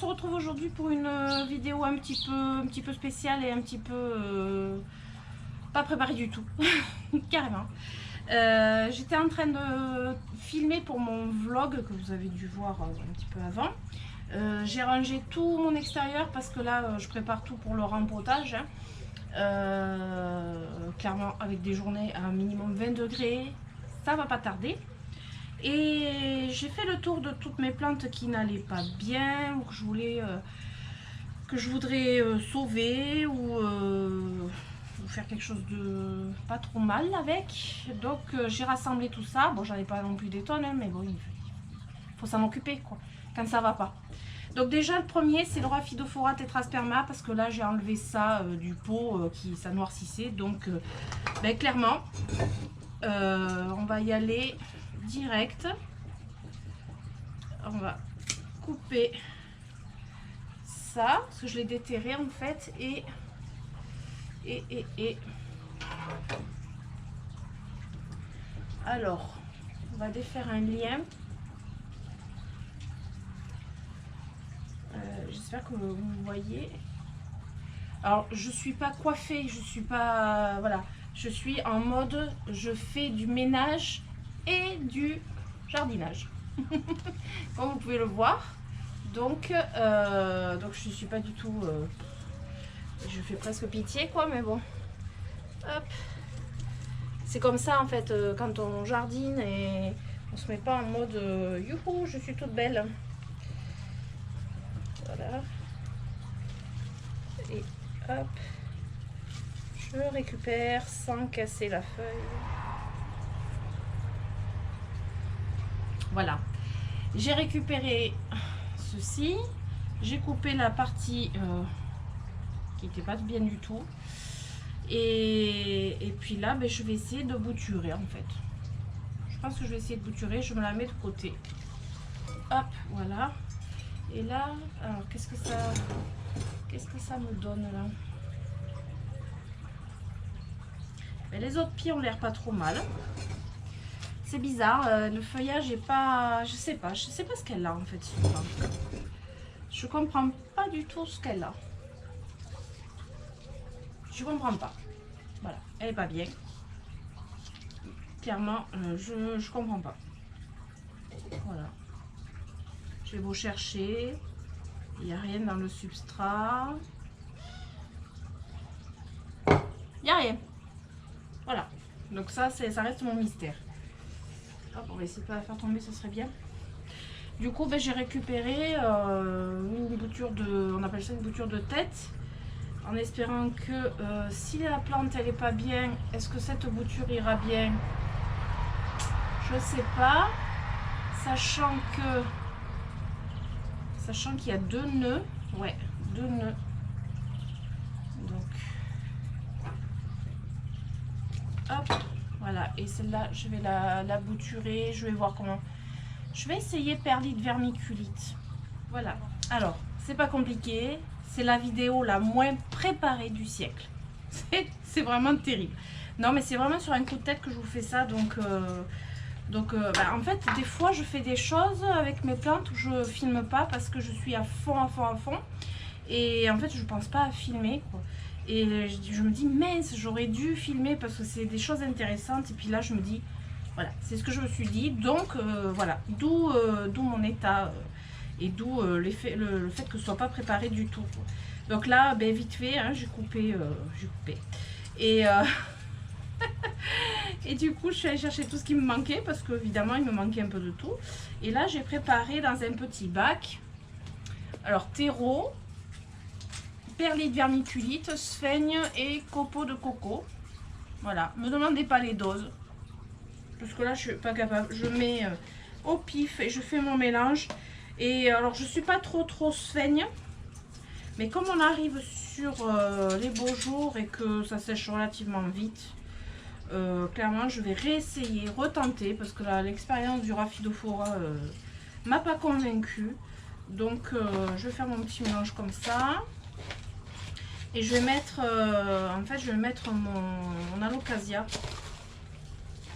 retrouve aujourd'hui pour une vidéo un petit peu spéciale et un petit peu pas préparée du tout, carrément. J'étais en train de filmer pour mon vlog que vous avez dû voir un petit peu avant. J'ai rangé tout mon extérieur parce que là je prépare tout pour le rempotage. Clairement avec des journées à un minimum 20 degrés, ça va pas tarder. Et j'ai fait le tour de toutes mes plantes qui n'allaient pas bien ou que je voudrais sauver ou faire quelque chose de pas trop mal avec. Donc j'ai rassemblé tout ça. Bon, j'en ai pas non plus des tonnes, hein, mais bon, il faut s'en occuper quoi quand ça va pas. Donc déjà le premier c'est le Rhaphidophora tetrasperma parce que là j'ai enlevé ça du pot qui ça noircissait. Donc ben, clairement on va y aller direct. On va couper ça parce que je l'ai déterré en fait et alors on va défaire un lien. J'espère que vous voyez. Alors je suis pas coiffée, je suis pas voilà, je suis en mode je fais du ménage et du jardinage comme vous pouvez le voir. Donc je suis pas du tout je fais presque pitié quoi, mais bon, hop, c'est comme ça en fait quand on jardine et on se met pas en mode youhou je suis toute belle. Voilà. Et hop, je récupère sans casser la feuille. Voilà, j'ai récupéré ceci, j'ai coupé la partie qui n'était pas bien du tout et puis là ben, je vais essayer de bouturer en fait. Je pense que je vais essayer de bouturer, je me la mets de côté. Hop, voilà. Et là, alors qu'est-ce que ça me donne là? Ben, les autres pieds ont l'air pas trop mal. C'est bizarre, le feuillage est pas, je sais pas ce qu'elle a en fait. Je comprends pas du tout ce qu'elle a. Je comprends pas. Voilà, elle est pas bien. Clairement, je comprends pas. Voilà. J'ai beau chercher, il n'y a rien dans le substrat. Il n'y a rien. Voilà. Donc ça reste mon mystère. Hop, on va essayer de pas la faire tomber, ce serait bien. Du coup, ben, j'ai récupéré une bouture de, on appelle ça une bouture de tête, en espérant que si la plante elle est pas bien, est-ce que cette bouture ira bien? Je sais pas, sachant qu'il y a 2 nœuds, ouais, 2 nœuds. Donc, hop, voilà. Et celle-là, je vais la bouturer. Je vais voir comment. Je vais essayer perlite vermiculite. Voilà. Alors, c'est pas compliqué. C'est la vidéo la moins préparée du siècle. C'est vraiment terrible. Non, mais c'est vraiment sur un coup de tête que je vous fais ça. Donc, bah, en fait, des fois, je fais des choses avec mes plantes où je filme pas parce que je suis à fond. Et en fait, je pense pas à filmer, quoi. Et je me dis, mince, j'aurais dû filmer parce que c'est des choses intéressantes. Et puis là, je me dis, voilà, c'est ce que je me suis dit. Donc, voilà, d'où mon état et d'où le fait que ce soit pas préparé du tout, quoi. Donc là, ben, vite fait, hein, j'ai coupé. Et... et du coup je suis allée chercher tout ce qui me manquait parce que évidemment il me manquait un peu de tout. Et là j'ai préparé dans un petit bac alors terreau, perlite vermiculite, sphaigne et copeaux de coco. Voilà, me demandez pas les doses parce que là je suis pas capable, je mets au pif et je fais mon mélange. Et alors je suis pas trop sphaigne, mais comme on arrive sur les beaux jours et que ça sèche relativement vite, clairement je vais réessayer, retenter parce que l'expérience du Rhaphidophora m'a pas convaincue. Donc je vais faire mon petit mélange comme ça et je vais mettre en fait je vais mettre mon alocasia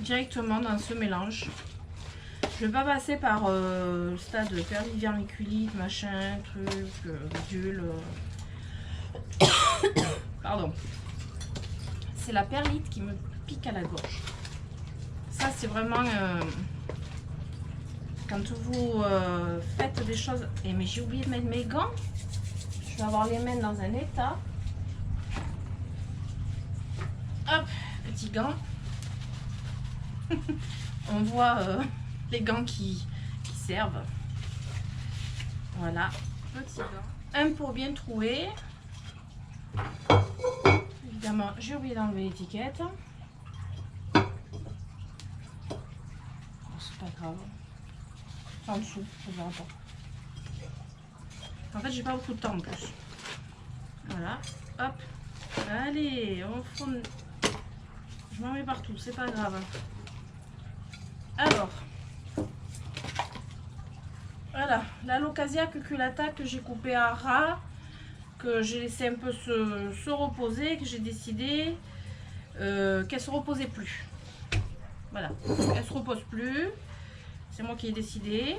directement dans ce mélange. Je vais pas passer par le stade perlite vermiculite, machin, truc, bidule. Pardon. C'est la perlite qui me pique à la gorge. Ça, c'est vraiment quand vous faites des choses. Et mais j'ai oublié de mettre mes gants. Je vais avoir les mains dans un état. Hop, petit gant. On voit les gants qui servent. Voilà, petit gant. Un pot bien troué. Évidemment, j'ai oublié d'enlever l'étiquette. Bon, c'est pas grave. C'est en dessous, ça verra pas. En fait, j'ai pas beaucoup de temps en plus. Voilà, hop. Allez, on fourne. Je m'en mets partout, c'est pas grave. Alors, voilà, la Locazia cuculata que j'ai coupée à ras, que j'ai laissé un peu se reposer, que j'ai décidé qu'elle se reposait plus. Voilà, elle se repose plus. C'est moi qui ai décidé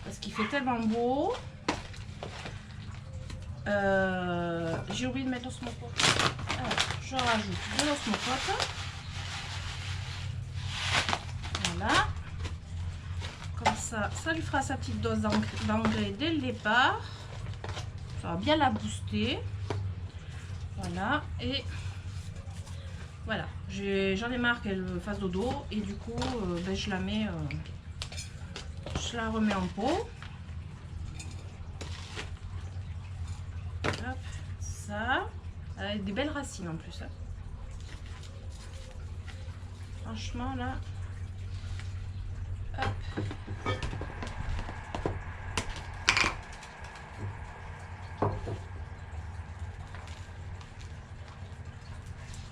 parce qu'il fait tellement beau. J'ai oublié de mettre l'osmocote. Alors, je rajoute de l'osmocote. Voilà. Comme ça, ça lui fera sa petite dose d'engrais dès le départ. Ça va bien la booster. Voilà. Et voilà. J'en ai marre qu'elle fasse dodo. Et du coup, ben, je la mets. Je la remets en pot. Hop, ça. Avec des belles racines en plus. Hein. Franchement, là. Hop.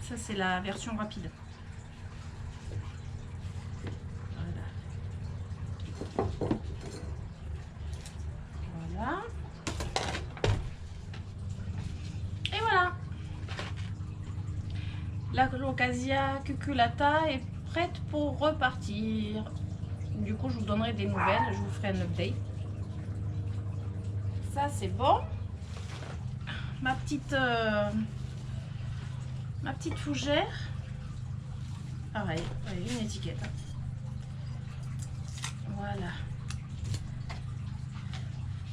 Ça, c'est la version rapide. Voilà. Voilà. Et voilà. La Locazia cuculata est prête pour repartir. Du coup, je vous donnerai des nouvelles. Je vous ferai un update. Ça, c'est bon. Ma petite fougère. Pareil, une étiquette. Voilà.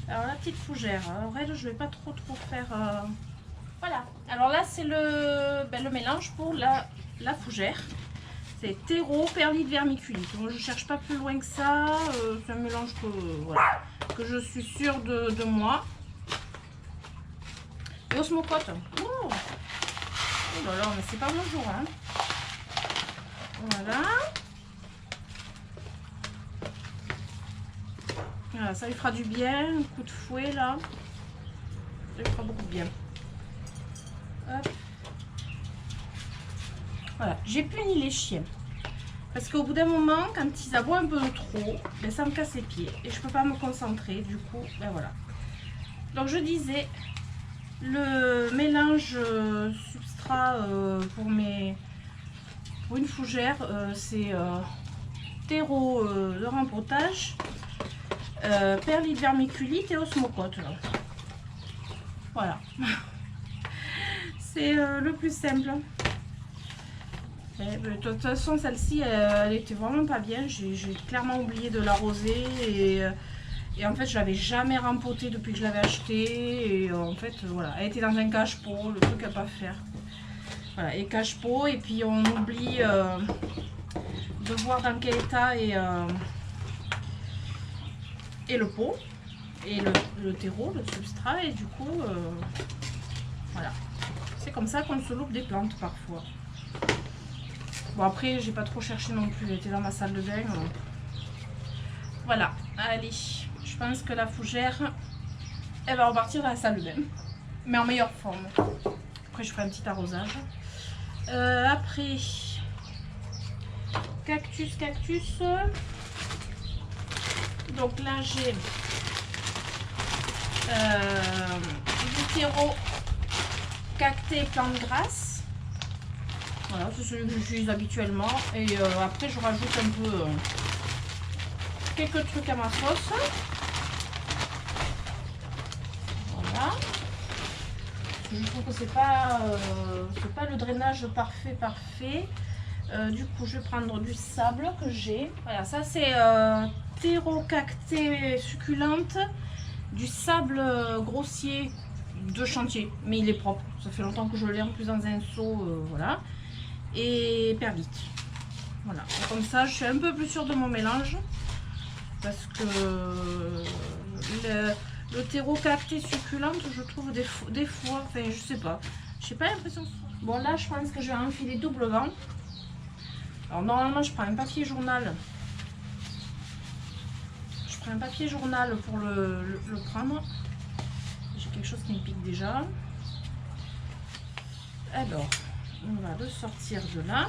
Alors, la petite fougère. En vrai, je vais pas trop faire... Voilà. Alors là, c'est le mélange pour la fougère. C'est terreau, perlite, vermiculite. Moi, je cherche pas plus loin que ça. C'est un mélange voilà, que je suis sûre de moi. Et osmocote. Oh là là, mais c'est pas mon jour. Hein. Voilà. Voilà. Ça lui fera du bien. Un coup de fouet là. Ça lui fera beaucoup de bien. Hop. Voilà, j'ai puni les chiens. Parce qu'au bout d'un moment, quand ils aboient un peu trop, ben, ça me casse les pieds. Et je peux pas me concentrer. Du coup, ben voilà. Donc je disais, le mélange substrat pour une fougère, c'est terreau de rempotage, perlite vermiculite et osmocote. Là. Voilà. C'est le plus simple. De toute façon, celle-ci, elle était vraiment pas bien. J'ai clairement oublié de l'arroser et en fait, je l'avais jamais rempotée depuis que je l'avais achetée. Et en fait, voilà, elle était dans un cache-pot, le truc à pas faire. Voilà, et cache-pot, et puis on oublie de voir dans quel état et le pot, et le terreau, le substrat, et du coup, voilà. C'est comme ça qu'on se loupe des plantes parfois. Bon, après, j'ai pas trop cherché non plus, elle était dans ma salle de bain. Voilà, allez, je pense que la fougère, elle va repartir dans la salle de bain, mais en meilleure forme. Après, je ferai un petit arrosage. Après, cactus. Donc là, j'ai du terreau cacté plante grasse. Voilà, c'est celui que j'utilise habituellement. Et après, je rajoute quelques trucs à ma sauce. Voilà. Je trouve que c'est pas le drainage parfait. Du coup, je vais prendre du sable que j'ai. Voilà, ça c'est Pterocactée succulente, du sable grossier de chantier, mais il est propre. Ça fait longtemps que je l'ai en plus dans un seau, voilà. Et perlite. Voilà. Et comme ça, je suis un peu plus sûre de mon mélange parce que le Pterocactée succulente, je trouve des fois, enfin, je sais pas, j'ai pas l'impression. Bon, là, je pense que je vais enfiler doublement. Alors normalement je prends un papier journal. Je prends un papier journal pour le prendre. J'ai quelque chose qui me pique déjà. Alors, on va le sortir de là.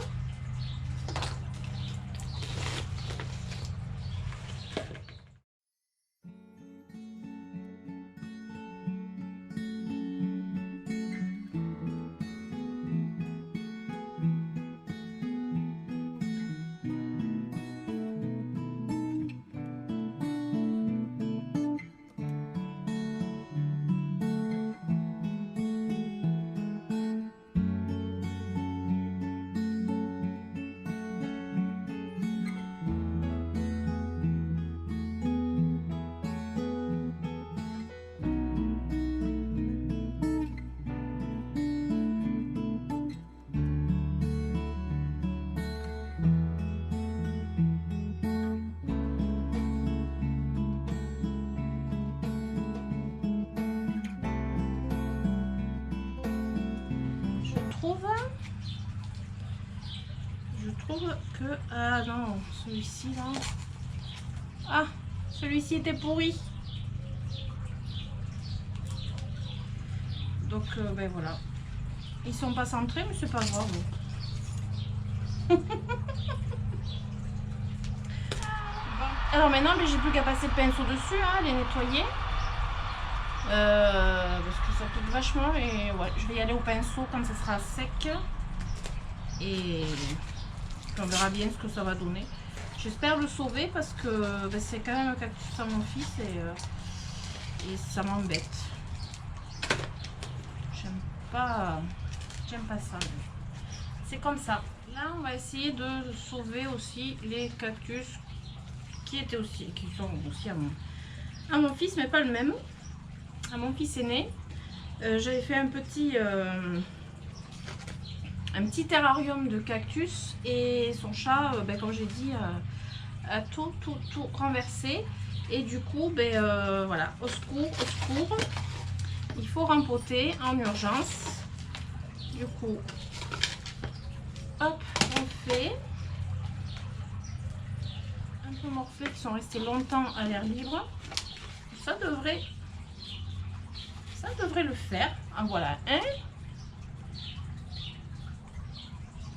Je trouve que... Ah non, celui-ci là... Ah, celui-ci était pourri. Donc ben voilà. Ils sont pas centrés, mais c'est pas grave. Alors maintenant, ben, j'ai plus qu'à passer le pinceau dessus, hein, les nettoyer. Parce que ça pique vachement. Et ouais, je vais y aller au pinceau quand ça sera sec. Et on verra bien ce que ça va donner. J'espère le sauver parce que ben, c'est quand même un cactus à mon fils et ça m'embête. J'aime pas ça. C'est comme ça. Là, on va essayer de sauver aussi les cactus qui sont aussi à mon fils, mais pas le même. À mon fils aîné. J'avais fait un petit terrarium de cactus et son chat, ben, comme j'ai dit, a tout renversé. Et du coup, ben, voilà, au secours, il faut rempoter en urgence. Du coup, hop, on fait un peu morflés qui sont restés longtemps à l'air libre. Ça devrait le faire. En voilà un.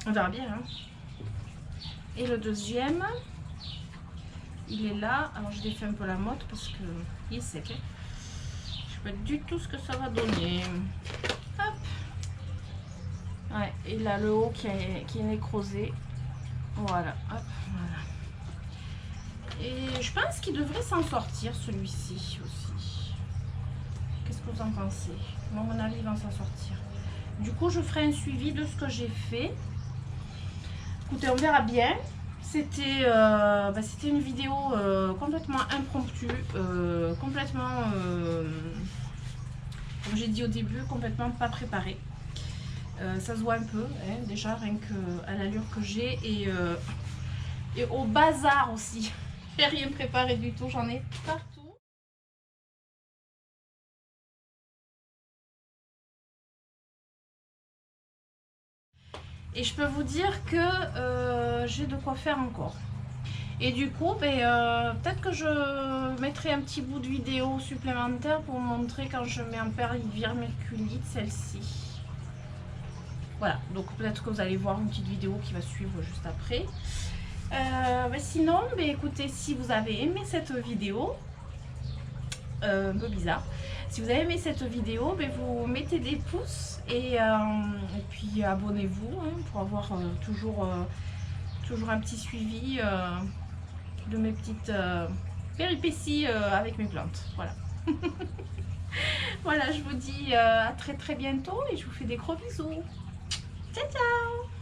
On verra bien. Hein. Et le deuxième, il est là. Alors je défais un peu la motte parce que il est sec. Hein. Je sais pas du tout ce que ça va donner. Hop. Ouais, et là le haut qui est nécrosé. Voilà. Hop. Voilà. Et je pense qu'il devrait s'en sortir celui-ci aussi. Qu'est-ce que vous en pensez? Moi, à mon avis, il va s'en sortir. Du coup, je ferai un suivi de ce que j'ai fait. Écoutez, on verra bien. C'était une vidéo complètement impromptue, complètement, comme j'ai dit au début, complètement pas préparée. Ça se voit un peu, hein, déjà, rien qu'à l'allure que j'ai et au bazar aussi. J'ai rien préparé du tout, j'en ai partout. Et je peux vous dire que j'ai de quoi faire encore. Et du coup, ben, peut-être que je mettrai un petit bout de vidéo supplémentaire pour vous montrer quand je mets en vermiculite celle-ci. Voilà, donc peut-être que vous allez voir une petite vidéo qui va suivre juste après. Ben sinon, ben, écoutez, si vous avez aimé cette vidéo, un peu bizarre, si vous avez aimé cette vidéo, ben, vous mettez des pouces et puis abonnez-vous hein, pour avoir toujours un petit suivi de mes petites péripéties avec mes plantes. Voilà. Voilà, je vous dis à très bientôt et je vous fais des gros bisous. Ciao ciao.